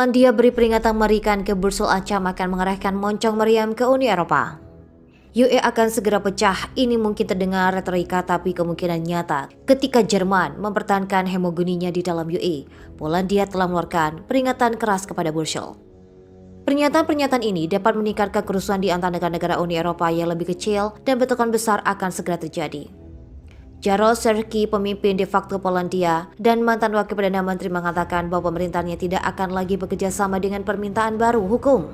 Polandia beri peringatan mengerikan ke Brussel ancam akan mengerahkan moncong meriam ke Uni Eropa. UE akan segera pecah, ini mungkin terdengar retorika tapi kemungkinan nyata. Ketika Jerman mempertahankan hegemoninya di dalam UE, Polandia telah mengeluarkan peringatan keras kepada Brussel. Pernyataan-pernyataan ini dapat meningkatkan kerusuhan di antara negara-negara Uni Eropa yang lebih kecil dan bentrokan besar akan segera terjadi. Jaroszewski, pemimpin de facto Polandia dan mantan wakil Perdana Menteri mengatakan bahwa pemerintahnya tidak akan lagi bekerja sama dengan permintaan baru hukum,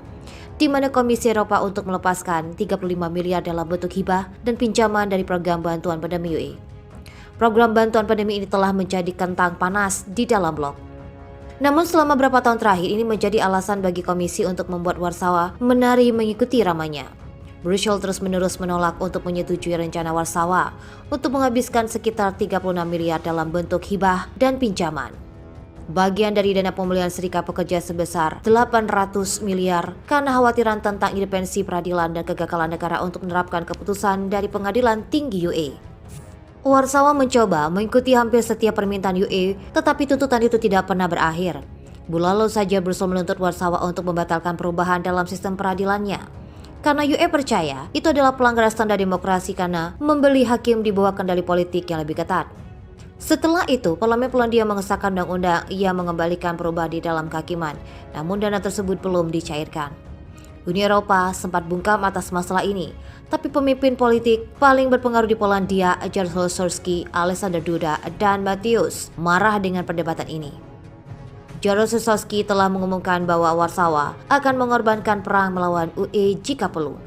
di mana Komisi Eropa untuk melepaskan 35 miliar dalam bentuk hibah dan pinjaman dari program bantuan pandemi UE. Program bantuan pandemi ini telah menjadi kentang panas di dalam blok. Namun selama beberapa tahun terakhir ini menjadi alasan bagi Komisi untuk membuat Warsawa menari mengikuti ramanya. Brussel terus-menerus menolak untuk menyetujui rencana Warsawa untuk menghabiskan sekitar 36 miliar dalam bentuk hibah dan pinjaman. Bagian dari dana pemulihan serikat pekerja sebesar 800 miliar karena khawatiran tentang independensi peradilan dan kegagalan negara untuk menerapkan keputusan dari pengadilan tinggi UE. Warsawa mencoba mengikuti hampir setiap permintaan UE, tetapi tuntutan itu tidak pernah berakhir. Bulan lalu saja Brussel menuntut Warsawa untuk membatalkan perubahan dalam sistem peradilannya. Karena UE percaya itu adalah pelanggaran standar demokrasi karena membeli hakim di bawah kendali politik yang lebih ketat. Setelah itu, Parlemen Polandia mengesahkan undang-undang yang mengembalikan perubahan di dalam kehakiman, namun dana tersebut belum dicairkan. Uni Eropa sempat bungkam atas masalah ini, tapi pemimpin politik paling berpengaruh di Polandia, Jaroszewski, Alexander Duda, dan Mateusz marah dengan perdebatan ini. Jaroszewski telah mengumumkan bahwa Warsawa akan mengorbankan perang melawan UE jika perlu.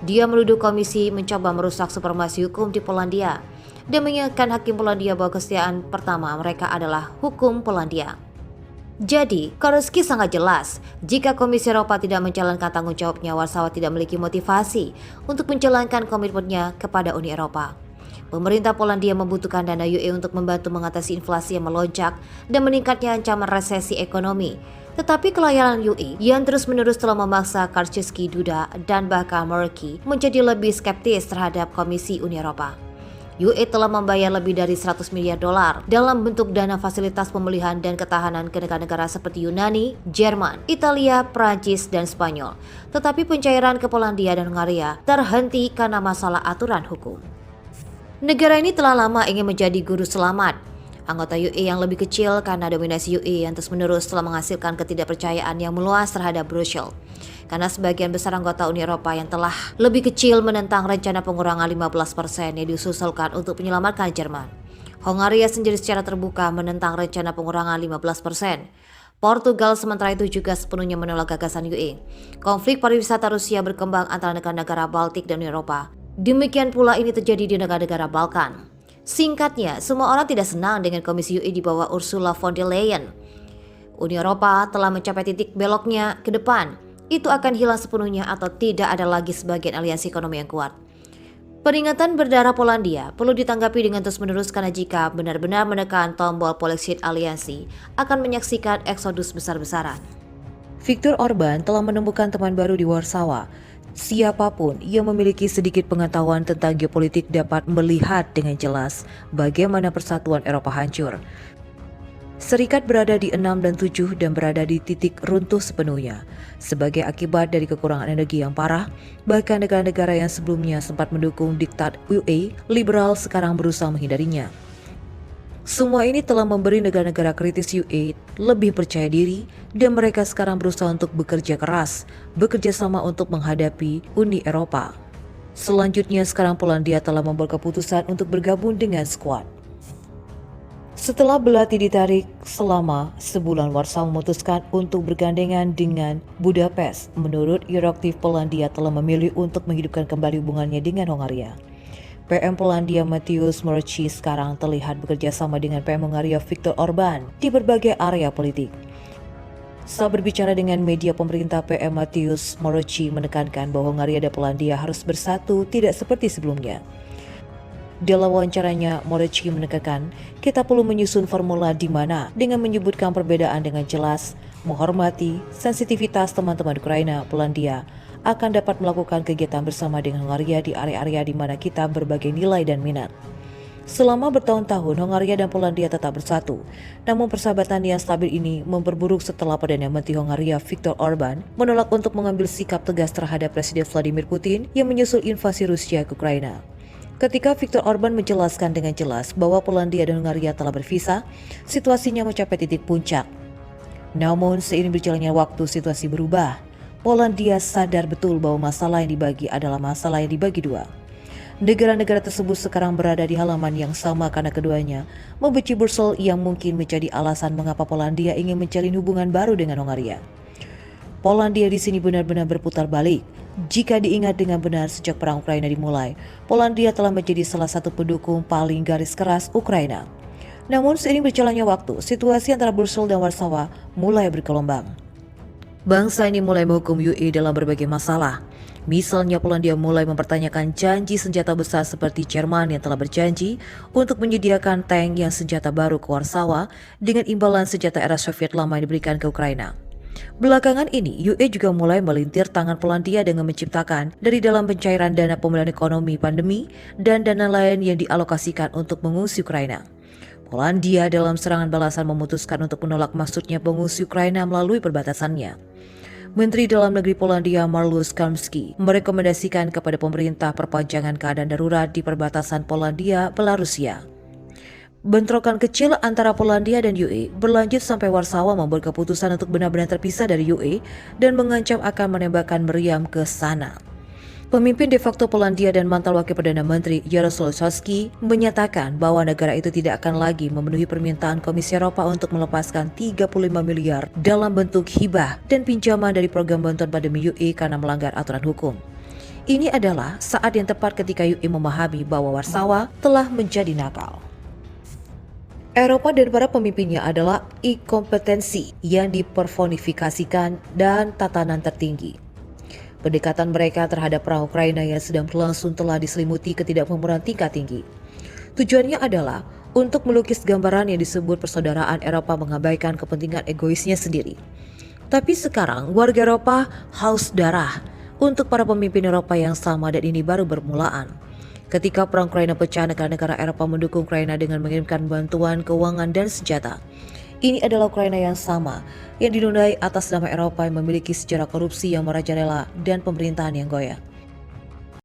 Dia menuduh Komisi mencoba merusak supremasi hukum di Polandia dan mengingatkan hakim Polandia bahwa kesetiaan pertama mereka adalah hukum Polandia. Jadi, Jaroszewski sangat jelas, jika Komisi Eropa tidak menjalankan tanggung jawabnya, Warsawa tidak memiliki motivasi untuk menjalankan komitmennya kepada Uni Eropa. Pemerintah Polandia membutuhkan dana UE untuk membantu mengatasi inflasi yang melonjak dan meningkatnya ancaman resesi ekonomi. Tetapi kelayanan UE yang terus-menerus telah memaksa Jaroszewski, Duda, dan bahkan Merkel menjadi lebih skeptis terhadap Komisi Uni Eropa. UE telah membayar lebih dari 100 miliar dolar dalam bentuk dana fasilitas pemulihan dan ketahanan ke negara-negara seperti Yunani, Jerman, Italia, Prancis, dan Spanyol. Tetapi pencairan ke Polandia dan Hungaria terhenti karena masalah aturan hukum. Negara ini telah lama ingin menjadi guru selamat. Anggota UE yang lebih kecil karena dominasi UE yang terus-menerus telah menghasilkan ketidakpercayaan yang meluas terhadap Brussel. Karena sebagian besar anggota Uni Eropa yang telah lebih kecil menentang rencana pengurangan 15% yang diusulkan untuk menyelamatkan Jerman. Hungaria sendiri secara terbuka menentang rencana pengurangan 15%. Portugal sementara itu juga sepenuhnya menolak gagasan UE. Konflik pariwisata Rusia berkembang antara negara-negara Baltik dan Uni Eropa. Demikian pula ini terjadi di negara-negara Balkan. Singkatnya, semua orang tidak senang dengan Komisi UE di bawah Ursula von der Leyen. Uni Eropa telah mencapai titik beloknya ke depan. Itu akan hilang sepenuhnya atau tidak ada lagi sebagian aliansi ekonomi yang kuat. Peringatan berdarah Polandia perlu ditanggapi dengan terus-menerus karena jika benar-benar menekan tombol polexit aliansi akan menyaksikan eksodus besar-besaran. Viktor Orban telah menemukan teman baru di Warsawa. Siapapun yang memiliki sedikit pengetahuan tentang geopolitik dapat melihat dengan jelas bagaimana persatuan Eropa hancur. Serikat berada di 6 dan 7 dan berada di titik runtuh sepenuhnya. Sebagai akibat dari kekurangan energi yang parah, bahkan negara-negara yang sebelumnya sempat mendukung diktat UE, liberal sekarang berusaha menghindarinya. Semua ini telah memberi negara-negara kritis UE lebih percaya diri dan mereka sekarang berusaha untuk bekerja keras, bekerja sama untuk menghadapi Uni Eropa. Selanjutnya sekarang Polandia telah membuat keputusan untuk bergabung dengan Squad. Setelah belati ditarik selama sebulan, Warsawa memutuskan untuk bergandengan dengan Budapest. Menurut Euractiv, Polandia telah memilih untuk menghidupkan kembali hubungannya dengan Hungaria. PM Polandia Mateusz Morawiecki sekarang terlihat bekerja sama dengan PM Hungaria Viktor Orban di berbagai area politik. Saat berbicara dengan media pemerintah, PM Mateusz Morawiecki menekankan bahwa Hungaria dan Polandia harus bersatu, tidak seperti sebelumnya. Dalam wawancaranya, Morawiecki menekankan, kita perlu menyusun formula di mana dengan menyebutkan perbedaan dengan jelas, menghormati sensitivitas teman-teman Ukraina, Polandia akan dapat melakukan kegiatan bersama dengan Hungaria di area-area di mana kita berbagai nilai dan minat. Selama bertahun-tahun, Hongaria dan Polandia tetap bersatu. Namun persahabatan yang stabil ini memperburuk setelah Perdana Menteri Hongaria Viktor Orban menolak untuk mengambil sikap tegas terhadap Presiden Vladimir Putin yang menyusul invasi Rusia ke Ukraina. Ketika Viktor Orban menjelaskan dengan jelas bahwa Polandia dan Hongaria telah berpisah, situasinya mencapai titik puncak. Namun seiring berjalannya waktu, situasi berubah. Polandia sadar betul bahwa masalah yang dibagi adalah masalah yang dibagi dua. Negara-negara tersebut sekarang berada di halaman yang sama karena keduanya membenci Brussels, yang mungkin menjadi alasan mengapa Polandia ingin menjalin hubungan baru dengan Hongaria. Polandia di sini benar-benar berputar balik. Jika diingat dengan benar, sejak perang Ukraina dimulai, Polandia telah menjadi salah satu pendukung paling garis keras Ukraina. Namun seiring berjalannya waktu, situasi antara Brussels dan Warsawa mulai bergelombang. Bangsa ini mulai menghukum UE dalam berbagai masalah. Misalnya Polandia mulai mempertanyakan janji senjata besar seperti Jerman yang telah berjanji untuk menyediakan tank yang senjata baru ke Warsawa dengan imbalan senjata era Soviet lama yang diberikan ke Ukraina. Belakangan ini, UE juga mulai melintir tangan Polandia dengan menciptakan dari dalam pencairan dana pemulihan ekonomi pandemi dan dana lain yang dialokasikan untuk mengungsi Ukraina. Polandia dalam serangan balasan memutuskan untuk menolak masuknya pengungsi Ukraina melalui perbatasannya. Menteri Dalam Negeri Polandia Marlusz Kamski merekomendasikan kepada pemerintah perpanjangan keadaan darurat di perbatasan Polandia-Belarusia. Bentrokan kecil antara Polandia dan UE berlanjut sampai Warsawa membuat keputusan untuk benar-benar terpisah dari UE dan mengancam akan menembakkan meriam ke sana. Pemimpin de facto Polandia dan mantan wakil Perdana Menteri Jarosław Kaczyński menyatakan bahwa negara itu tidak akan lagi memenuhi permintaan Komisi Eropa untuk melepaskan 35 miliar dalam bentuk hibah dan pinjaman dari program bantuan pandemi UE karena melanggar aturan hukum. Ini adalah saat yang tepat ketika UE memahami bahwa Warsawa telah menjadi nakal. Eropa dan para pemimpinnya adalah inkompetensi yang dipersonifikasikan dan tatanan tertinggi. Pendekatan mereka terhadap perang Ukraina yang sedang berlangsung telah diselimuti ketidakmampuan tingkat tinggi. Tujuannya adalah untuk melukis gambaran yang disebut persaudaraan Eropa mengabaikan kepentingan egoisnya sendiri. Tapi sekarang warga Eropa haus darah untuk para pemimpin Eropa yang sama, dan ini baru bermulaan. Ketika perang Ukraina pecah, negara-negara Eropa mendukung Ukraina dengan mengirimkan bantuan keuangan dan senjata. Ini adalah Ukraina yang sama yang dinodai atas nama Eropa yang memiliki sejarah korupsi yang merajalela dan pemerintahan yang goyah.